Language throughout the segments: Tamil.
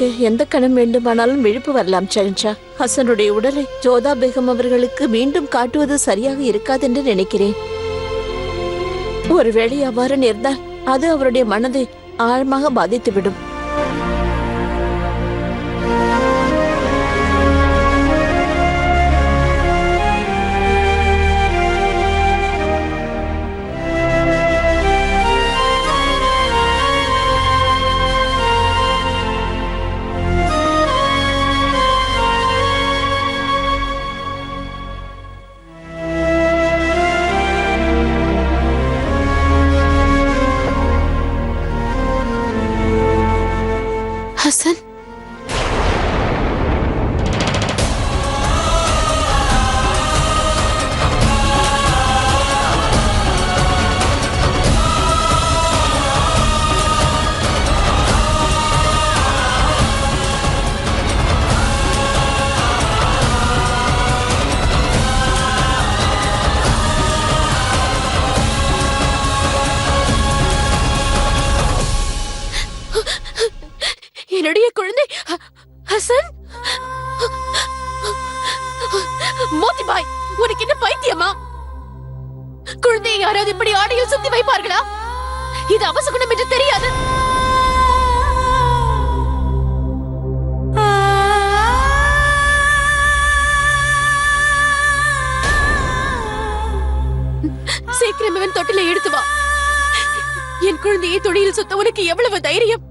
எனக்கு எந்த கணம் வேண்டுமானாலும் விழிப்பு வரலாம் ஷஹன்ஷா. ஹசனுடைய உடலை ஜோதா பேகம் அவர்களுக்கு மீண்டும் காட்டுவது சரியாக இருக்காது என்று நினைக்கிறேன். ஒருவேளை அவ்வாறு நேர்ந்தால் அது அவருடைய மனதை ஆழமாக பாதித்துவிடும். ஹசன், என்னுடைய குழந்தை ஹசன். மோதிபாய், உனக்கு என்ன பைத்தியமா? குழந்தையை யாராவது இப்படி ஆடையில் சுத்தி வைப்பார்களா? இது அவசகுணம் என்று தெரியாது. சீக்கிரம் இவன் தொட்டில எடுத்து வா. என் குழந்தையை தொழில் சுத்த உனக்கு எவ்வளவு தைரியம்?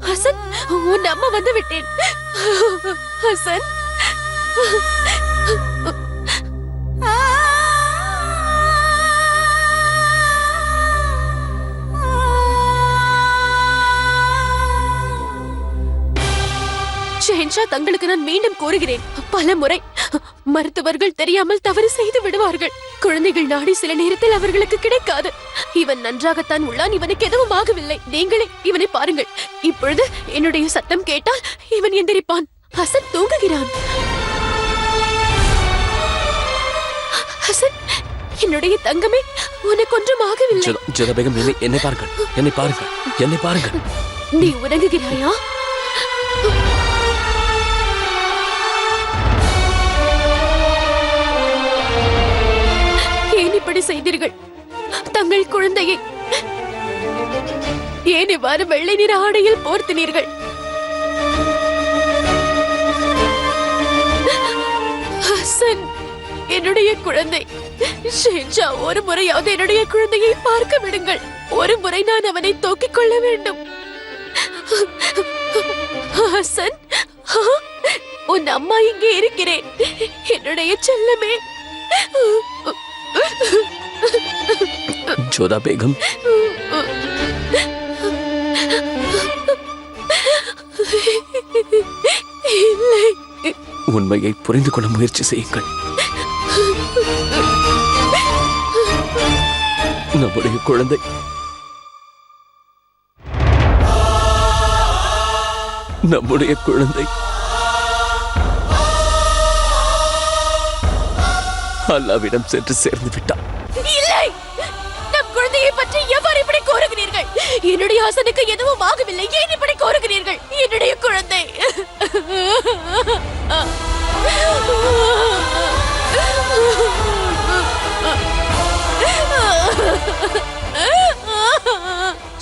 ஹசன், உன் அம்மா வந்து விட்டேன். ஹசன், ஷஹன்ஷா, தங்களுக்கு நான் மீண்டும் கூறுகிறேன், பல முறை மருத்துவர்கள் தெரியாமல் தவறு செய்து விடுவார்கள். குழந்தைகள் நாடி சில நேரத்தில் அவர்களுக்கு கிடைக்காது. இவன் நன்றாகத்தான் உள்ளான், இவனுக்கு எதுவும் ஆகவில்லை. நீங்களே இவனை பாருங்கள். இப்பொழுது என்னுடைய சத்தம் கேட்டால் இவன் எந்திரிப்பான். ஹசன் தூங்குகிறான். ஹசன், என்னுடைய தங்கமே, உனக்கு ஒன்றும் ஆகவில்லை. ஜோதா பேகம், என்னை பாருங்கள், என்னை பாருங்கள், என்னை பாருங்கள். நீ உறங்குகிறாயா? ஏன் இப்படி செய்தீர்கள்? தங்கள் குழந்தையை ஏன் இவ்வாறு வெள்ளை நிற ஆடையில் போர்த்தினீர்கள்? ஹசன், என்னுடைய குழந்தை ஷஹன்ஷா, ஒரு முறையாவது என்னுடைய குழந்தையை பார்க்க விடுங்கள். ஒரு முறை நான் அவனை தூக்கிக் கொள்ள வேண்டும். ஹசன், உன் அம்மா இங்கே இருக்கிறேன். என்னுடைய செல்லமே. ஜோதா பேகம், இல்லை, உண்மையை புரிந்து கொள்ள முயற்சி செய்யுங்கள். நம்முடைய குழந்தை நம்முடைய குழந்தை அல்லாவிடம் சென்று சேர்ந்து விட்டார். இல்லை, நம் குழந்தையை பற்றி எவ்வாறு இப்படி கோருகிறீர்கள்? என்னுடைய ஹசனுக்கு எதுவும் ஆகவில்லை, ஏன் இப்படி கோருகிறீர்கள்? என்னுடைய குழந்தை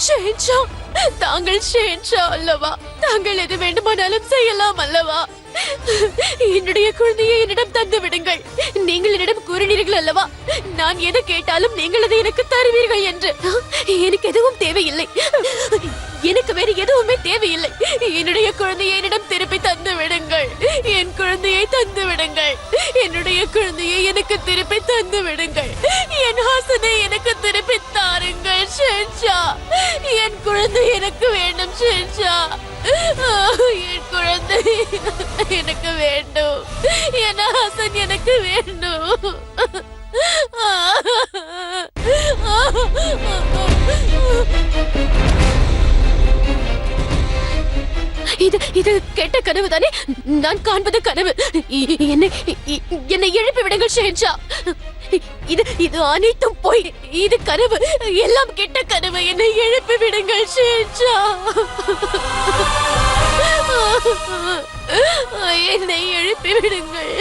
ஷஹன்ஷா, தாங்கள் ஷஹன்ஷா அல்லவா? தாங்கள் எது வேண்டுமானாலும் செய்யலாம் அல்லவா? என்னுடைய குழந்தையை என்னிடம் தந்து விடுங்கள். நீங்கள் என்னிடம் கூறினீர்கள் அல்லவா, நான் எதை கேட்டாலும் நீங்கள் அதை எனக்கு தருவீர்கள் என்று. எனக்கு எதுவும் தேவையில்லை, எனக்கு வேறு எதுவுமே தேவையில்லை. என்னுடைய குழந்தையை என்னிடம் திருப்பி தந்து விடுங்கள். என் குழந்தையை தந்து விடுங்கள். என்னுடைய குழந்தையை எனக்கு திருப்பி தந்து விடுங்கள். என் ஹசனை எனக்கு திருப்பி தாருங்கள் ஷஹன்ஷா. என் குழந்தை எனக்கு வேண்டும் ஷஹன்ஷா. என் குழந்தை எனக்கு வேண்டும். என் ஹசன் எனக்கு வேண்டும். இது கெட்ட கனவு தானே? நான் காண்பது கனவு. என்னை எழுப்பி விடுங்கள் ஷஹன்ஷா. இது அனைத்தும் போய், இது கனவு, எல்லாம் கெட்ட கனவு. என்னை எழுப்பி விடுங்கள் ஷஹன்ஷா. என்னை எழுப்பி விடுங்கள்.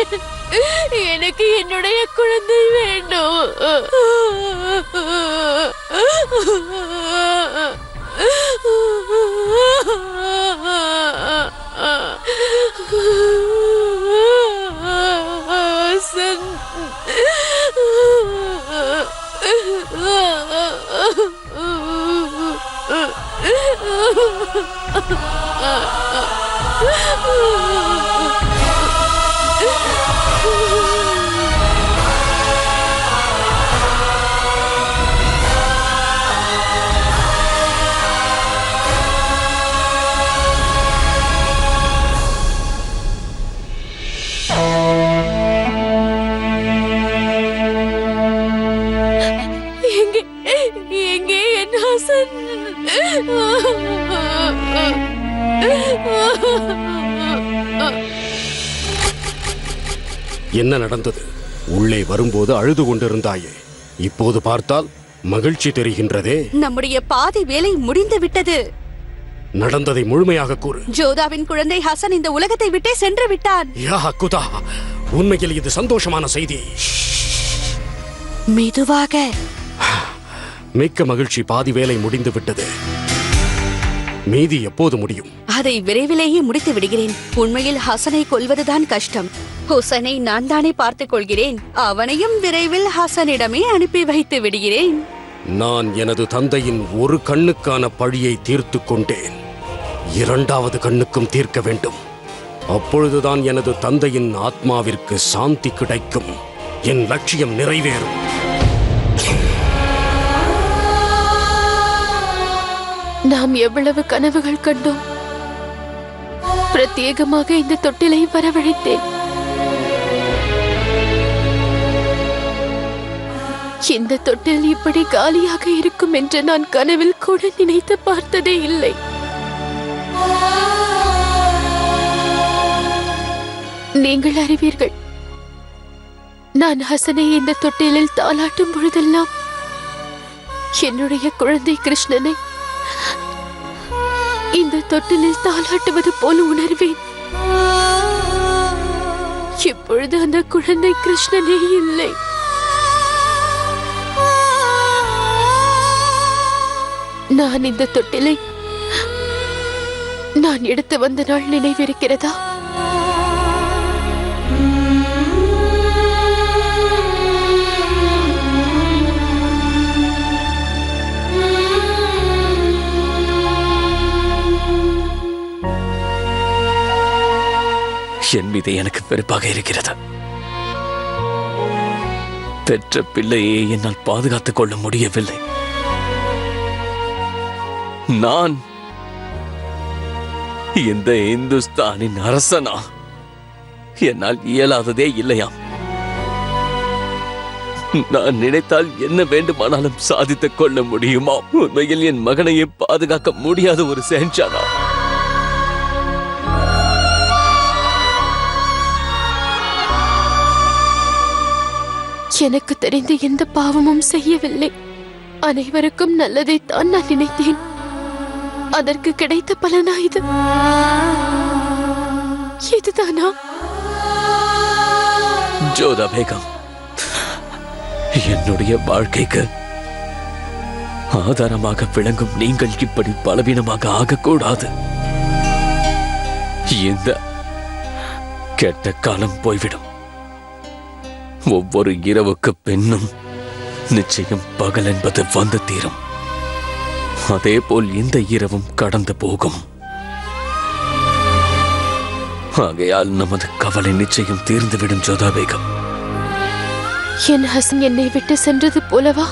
எனக்கு என்னுடைய குழந்தை வேண்டும். ஹசன், எங்கே என் ஹசன்? என்ன நடந்தது? உள்ளே வரும்போது அழுது கொண்டிருந்தாயே, இப்போது பார்த்தால் மகிழ்ச்சி தெரிகின்றதே. நம்முடைய பாதி வேலை முடிந்து விட்டது. நடந்ததை முழுமையாக கூறு. ஜோதாவின் குழந்தை ஹசன் இந்த உலகத்தை விட்டே சென்று விட்டான். யா குதா, உண்மையில் இது சந்தோஷமான செய்தி. மெதுவாக. மிக்க மகிழ்ச்சி, பாதி வேலை முடிந்து விட்டது. மீதி எப்போது முடியும்? அதை விரைவிலேயே முடித்து விடுகிறேன். உண்மையில் ஹசனை கொல்வதுதான் கஷ்டம். ஹுசனை நான் தானே பார்த்துக் கொள்கிறேன். அவனையும் விரைவில் ஹசனிடமே அனுப்பி வைத்து விடுகிறேன். நான் எனது தந்தையின் ஒரு கண்ணுக்கான பழியை தீர்த்து கொண்டேன். இரண்டாவது கண்ணுக்கும் தீர்க்க வேண்டும். அப்பொழுதுதான் எனது தந்தையின் ஆத்மாவிற்கு சாந்தி கிடைக்கும். என் லட்சியம் நிறைவேறும். நாம் எவ்வளவு கனவுகள் கண்டோம். பிரத்யேகமாக இந்த தொட்டிலை வரவழைத்தேன். இந்த தொட்டில் இப்படி காலியாக இருக்கும் என்று நான் கனவில் கூட நினைத்து பார்த்ததே இல்லை. நீங்கள் அறிவீர்கள், நான் ஹசனை இந்த தொட்டிலில் தாளாட்டும் பொழுதெல்லாம் என்னுடைய குழந்தை கிருஷ்ணனை இந்த தொட்டிலில் தாளாட்டுவது போல உணர்வேன். இப்பொழுது அந்த குழந்தை கிருஷ்ணனே இல்லை. நான் இந்த தொட்டிலை நான் எடுத்து வந்த நாள் நினைவிருக்கிறதா? என் மீது எனக்கு வெறுப்பாக இருக்கிறது. பெற்ற பிள்ளையை என்னால் பாதுகாத்துக் கொள்ள முடியவில்லை. நான் இந்த இந்துஸ்தானின் அரசனா? என்னால் இயலாததே இல்லையாம். நான் நினைத்தால் என்ன வேண்டுமானாலும் சாதித்துக் கொள்ள முடியுமா? உண்மையில் என் மகனையே பாதுகாக்க முடியாத ஒரு ஷெஹன்ஷானா? எனக்கு தெரிந்து எந்த பாவமும் செய்யவில்லை. அனைவருக்கும் நல்லதைத்தான் நான் நினைத்தேன். அதற்கு கிடைத்த பலனா இது? இதுதானா? ஜோதா பேகம், என்னுடைய வாழ்க்கைக்கு ஆதாரமாக விளங்கும் நீங்கள் இப்படி பலவீனமாக ஆகக்கூடாது. இந்த கெட்ட காலம் போய்விடும். ஒவ்வொரு இரவுக்கு பின்னும் நிச்சயம் பகல் என்பது வந்து தீரும். அதேபோல் இந்த இரவும் கடந்து போகும். ஆகையால் நமது கவலை நிச்சயம் தீர்ந்துவிடும். ஜோதா பேகம், என் ஹசன் என்னை விட்டு சென்றது போலவா?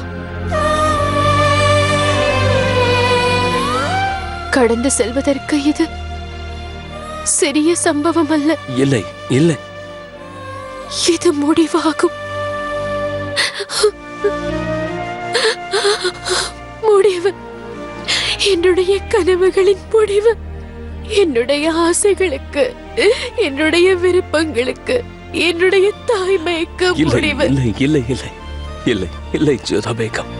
கடந்து செல்வதற்கு இது சிறிய சம்பவம் அல்ல. இல்லை இல்லை, இது முடிவாகும். முடிவு, என்னுடைய கனவுகளின் முடிவு, என்னுடைய ஆசைகளுக்கு, என்னுடைய விருப்பங்களுக்கு, என்னுடைய தாய்மைக்கு இல்லை முடிவு. இல்லை இல்லை இல்லை இல்லை இல்லை ஜோதா பேகம்,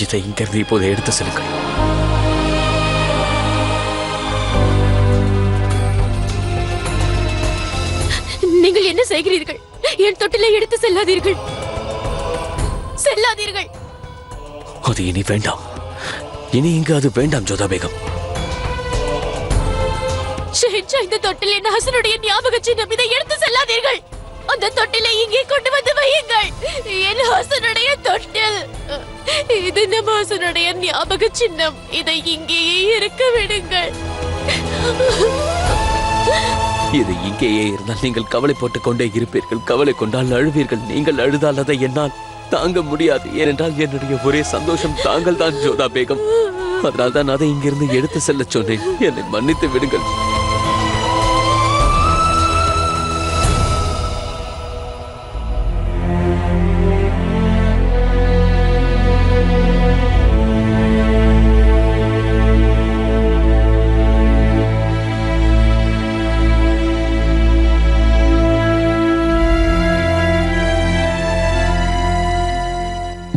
இதை இங்கிருந்து இப்போது எடுத்து செல்லுங்கள். நீங்கள் என்ன செய்கிறீர்கள்? என் தொட்டிலை எடுத்து செல்லாதீர்கள், செல்லாதீர்கள். அது இனி வேண்டாம். இனி இங்கு அது வேண்டாம் ஜோதா பேகம். ஷெஹன்ஷா, இந்த தொட்டில் என் ஹசனுடைய ஞாபக சின்னம். இதை எடுத்து செல்லாதீர்கள். அந்த தொட்டிலை இங்கே கொண்டு வந்து வையுங்கள். என் ஹசனுடைய தொட்டில் இது, நம்ம ஹசனுடைய ஞாபக சின்னம். இதை இங்கேயே இருக்க விடுங்கள். இது இங்கேயே இருந்தால் நீங்கள் கவலை போட்டுக் கொண்டே இருப்பீர்கள். கவலை கொண்டால் அழுவீர்கள். நீங்கள் அழுதால் அதை என்னால் தாங்க முடியாது. ஏனென்றால் என்னுடைய ஒரே சந்தோஷம் தாங்கள் தான் ஜோதா பேகம். அதனால் தான் அதை இங்கிருந்து எடுத்து செல்ல சொன்னேன். என்னை மன்னித்து விடுங்கள்.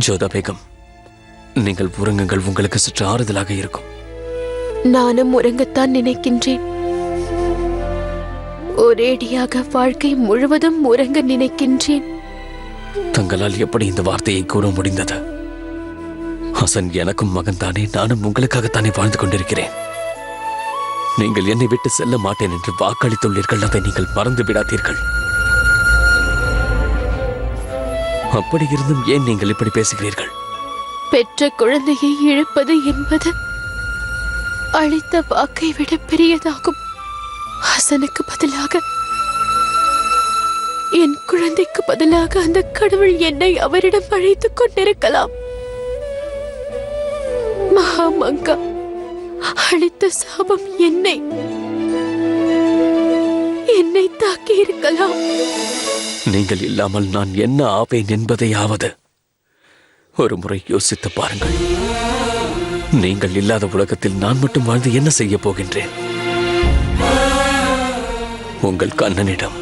ஜோதா பேகம், நீங்கள் உறங்குங்கள். உங்களுக்கு சற்று ஆறுதலாக இருக்கும். நானும் உறங்கத்தான் நினைக்கின்றேன். ஒரேடியாக வாழ்க்கை முழுவதும் உறங்க நினைக்கின்றேன். தங்களால் எப்படி இந்த வார்த்தையை கூற முடிந்தது? ஹசன் எனக்கும் மகன் தானே. நானும் உங்களுக்காகத்தானே வாழ்ந்து கொண்டிருக்கிறேன். நீங்கள் என்னை விட்டு செல்ல மாட்டேன் என்று வாக்களித்துள்ளீர்கள். அதை நீங்கள் மறந்து விடாதீர்கள். அப்படி இருந்தும் ஏன் நீங்கள் இப்படி பேசுகிறீர்கள்? பெற்ற குழந்தையை இழப்பது என்பது அளித்த வாக்கை விட பெரியதாகும். ஹசனுக்கு பதிலாக, என் குழந்தைக்கு பதிலாக அந்த கடவுள் என்னை அவரிடம் அழைத்துக் கொண்டிருக்கலாம். மகாமங்கா அளித்த சாபம் என்னை தாக்கி இருக்கலாம். நீங்கள் இல்லாமல் நான் என்ன ஆவேன் என்பதையாவது ஒரு முறை யோசித்து பாருங்கள். நீங்கள் இல்லாத உலகத்தில் நான் மட்டும் வாழ்ந்து என்ன செய்ய போகின்றேன்? உங்கள் கண்ணனிடம்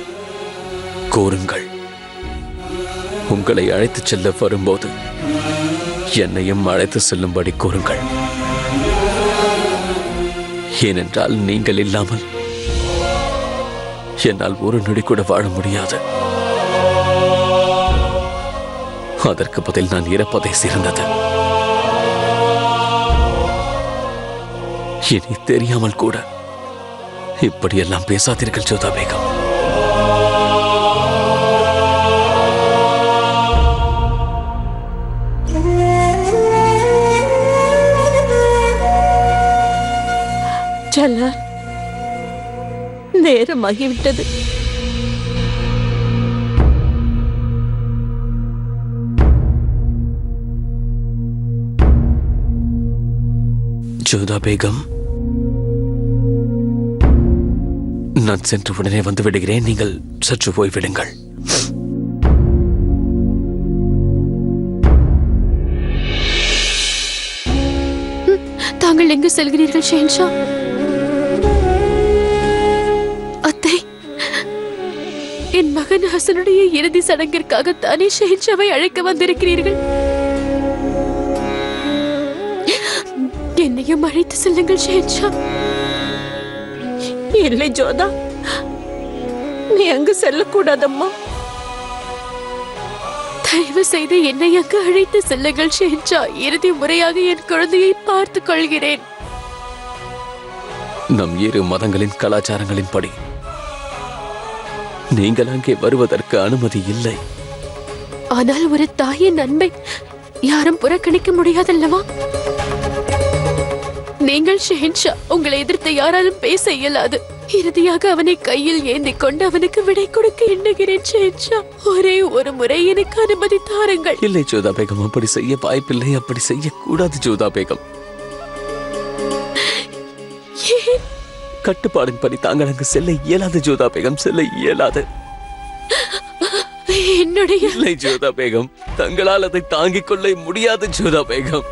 கூறுங்கள், உங்களை அழைத்துச் செல்ல வரும்போது என்னையும் அழைத்து செல்லும்படி கூறுங்கள். ஏனென்றால் நீங்கள் இல்லாமல் என்னால் ஒரு நொடி கூட வாழ முடியாது. அதற்கு பதில் நான் இறப்பதை சிறந்தது. இனி தெரியாமல் கூட இப்படியெல்லாம் பேசாதீர்கள் ஜோதா பேகம். ஜலால், நேரமாகிவிட்டது. ஜோதா பேகம், நான் சென்று உடனே வந்து விடுகிறேன். நீங்கள் சற்று போய்விடுங்கள். தாங்கள் எங்கு செல்கிறீர்கள் ஷெஹன்ஷா? அத்தை, என் மகன் ஹசனுடைய இறுதி சடங்கிற்காக தானே ஷெஹன்ஷாவை அழைக்க வந்திருக்கிறீர்கள். என்னையும் அழைத்து செல்லுங்கள் ஷெஹன்ஷா. இல்லை ஜோதா, நீ அங்கு செல்லக்கூடாதம்மா. தயவு செய்து என்னை அங்கு அழைத்து செல்லுங்கள் ஷெஹன்ஷா. இறுதி முறையாக என் குழந்தையை பார்த்துக் கொள்கிறேன். நம் இரு மதங்களின் கலாச்சாரங்களின்படி நீங்கள் அங்கே வருவதற்கு அனுமதி இல்லை. ஆனால் ஒரு தாயின் அன்பை யாரும் புறக்கணிக்க முடியாதல்லவா? நீங்கள் ஷெஹன்ஷா, உங்களை எதிர்த்து யாராலும் பேச இயலாது. இறுதியாக அவனை கையில் ஏந்தி கொண்டு அவனுக்கு விடை கொடுக்க எண்ணுகிறேன் ஷெஹன்ஷா. ஒரே ஒரு முறை எனக்கு அனுமதி தாருங்கள். இல்லை ஜோதா பேகம், அப்படி செய்ய வாய்ப்பில்லை. அப்படி செய்யக்கூடாது ஜோதா பேகம். கட்டுப்பாடின்படி தாங்கள் அங்கு செல்ல இயலாது ஜோதா பேகம், செல்ல இயலாது. என்னுடைய இல்லை ஜோதா பேகம், தங்களால் அதை தாங்கிக் கொள்ள முடியாது ஜோதா பேகம்.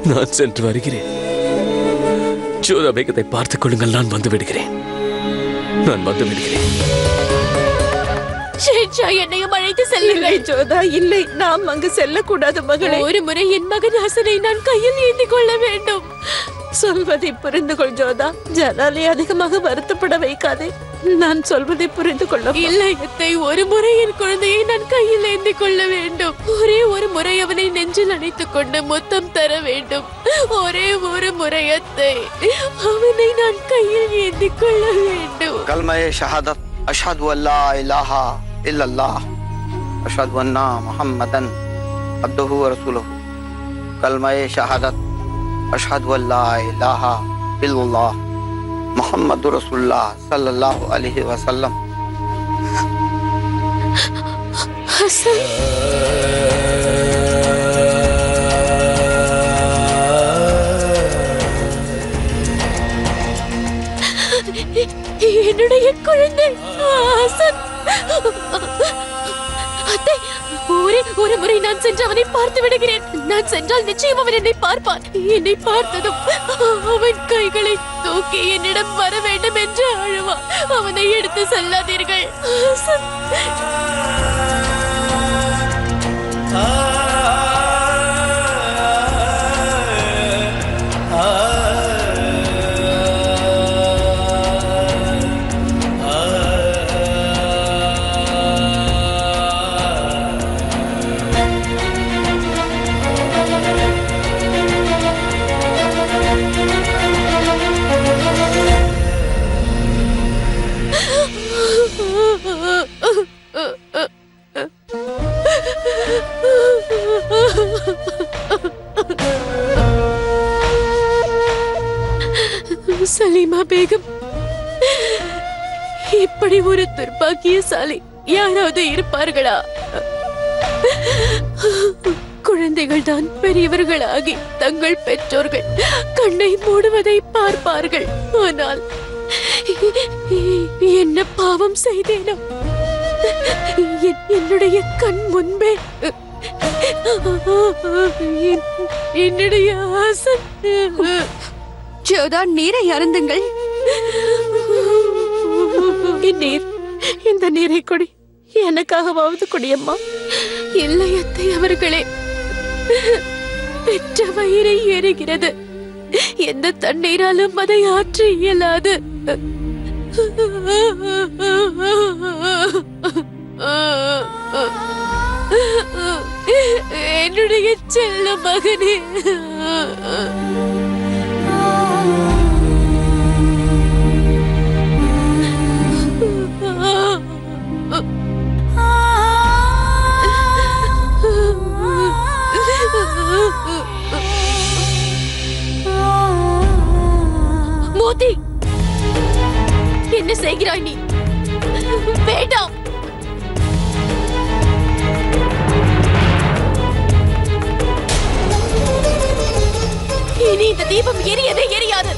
நான் சென்று வருகிறேன். ஜோதா பேகத்தை பார்த்துக் கொள்ளுங்கள். நான் வந்து விடுகிறேன். ஷேன்ஷா என்னையும் அழைத்து இல்லை செல்லுங்கள். ஜோதா, இல்லை, நாம் அங்கு செல்லக்கூடாது மகளே. ஒரு முறை என் மகன் ஹசனை நான் கையில் ஏந்திக் கொள்ள வேண்டும். சொல்வதை புரிந்து கொள் ஜோதா. ஜலாலை அதிகமாக வருத்தப்பட வைக்காதே. நான் சொல்வதை புரிந்து கொள்ள. இல்லை அத்தை, ஒரு முறை என் குழந்தையை நான் கையில் ஏந்திக் கொள்ள வேண்டும். ஒரே ஒரு முறை அவனை நெஞ்சில் அணைத்துக் கொண்டு முத்தம் தர வேண்டும். ஒரே ஒரு முறை அத்தை, அவனை நான் கையில் ஏந்திக் கொள்ள வேண்டும். कलमा-ए शहादत अशहदु अल्ला इलाहा इल्लल्लाह अशहदु अन्ना मुहम्मदन अब्दुहु व रसूलुहु। कलमा-ए शहादत अशहदु अल्ला इलाहा इल्लल्लाह मुहम्मदुर रसूलुल्लाह सल्लल्लाहु अलैहि वसल्लम। ஹசன், என்னுடைய குழந்தை ஹசன். அத்தை, ஒரு முறை நான் சென்று அவனை பார்த்து விடுகிறேன். நான் சென்றால் நிச்சயம் அவன் என்னை பார்ப்பான். என்னை பார்த்ததும் அவன் கைகளை தூக்கி என்னிடம் வர வேண்டும் என்று அழுவான். அவனை எடுத்து செல்லாதீர்கள் ஹசன். சலீமா பேகம், இப்படி ஒரு துர்பாக்கியசாலி யாராவது இருப்பார்களா? குழந்தைகள் தான் பெரியவர்களாகி தங்கள் பெற்றோர்கள் கண்ணை மூடுவதை பார்ப்பார்கள். ஆனால் என்ன பாவம் செய்தேனோ? என்னுடைய கண் முன்பே என்னுடைய ஹசன். ஜோதா, நீரை அருந்துங்கள். நீர், இந்த நீரை கொடி. எனக்காகவாவது கொடியம்மா. இல்லை அத்தை அவர்களே, பெற்ற வயிறை எரிகிறது. எந்த தண்ணீராலும் அதை ஆற்ற இயலாது. என்னுடைய செல்ல மகனே, மோதி, என்ன செய்கிறாய் நீ? வேண்டாம். இனி இந்த தீபம் எரியவே எரியாது.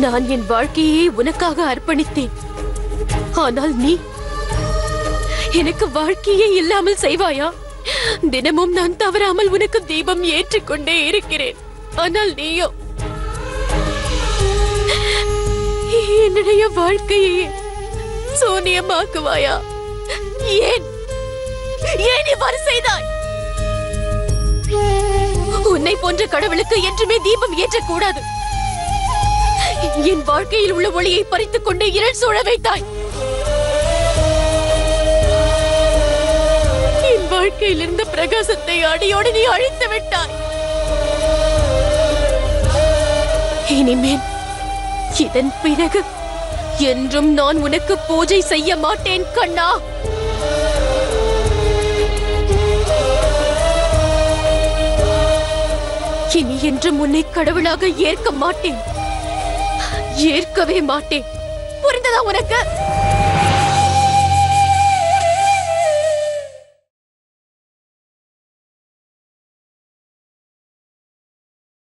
நான் என் வாழ்க்கையை உனக்காக அர்ப்பணித்தேன். ஆனால் நீ எனக்கு வாழ்க்கையே இல்லாமல் செய்வாயா? தினமும் நான் தவறாமல் உனக்கு தீபம் ஏற்றிக்கொண்டே இருக்கிறேன். ஆனால் நீயோ என்னுடைய வாழ்க்கையை சூனியமாக்குவாயா? ஏன் ஏன் இவ்வாறு செய்தாய்? உன்னை போன்ற கடவுளுக்கு என்றுமே தீபம் ஏற்றக்கூடாது. என் வாழ்க்கையில் உள்ள ஒளியை பறித்துக் கொண்டு இருள் சூழ வைத்தாய். என் வாழ்க்கையில் இருந்த பிரகாசத்தை அடியோடு நீ அழித்து விட்டாய். இனிமேல் இதன் பிறகு என்றும் நான் உனக்கு பூஜை செய்ய மாட்டேன் கண்ணா. இனி என்றும் உன்னை கடவுளாக ஏற்க மாட்டேன். ஏற்கவே மாட்டேன். புரிந்ததா உனக்கு?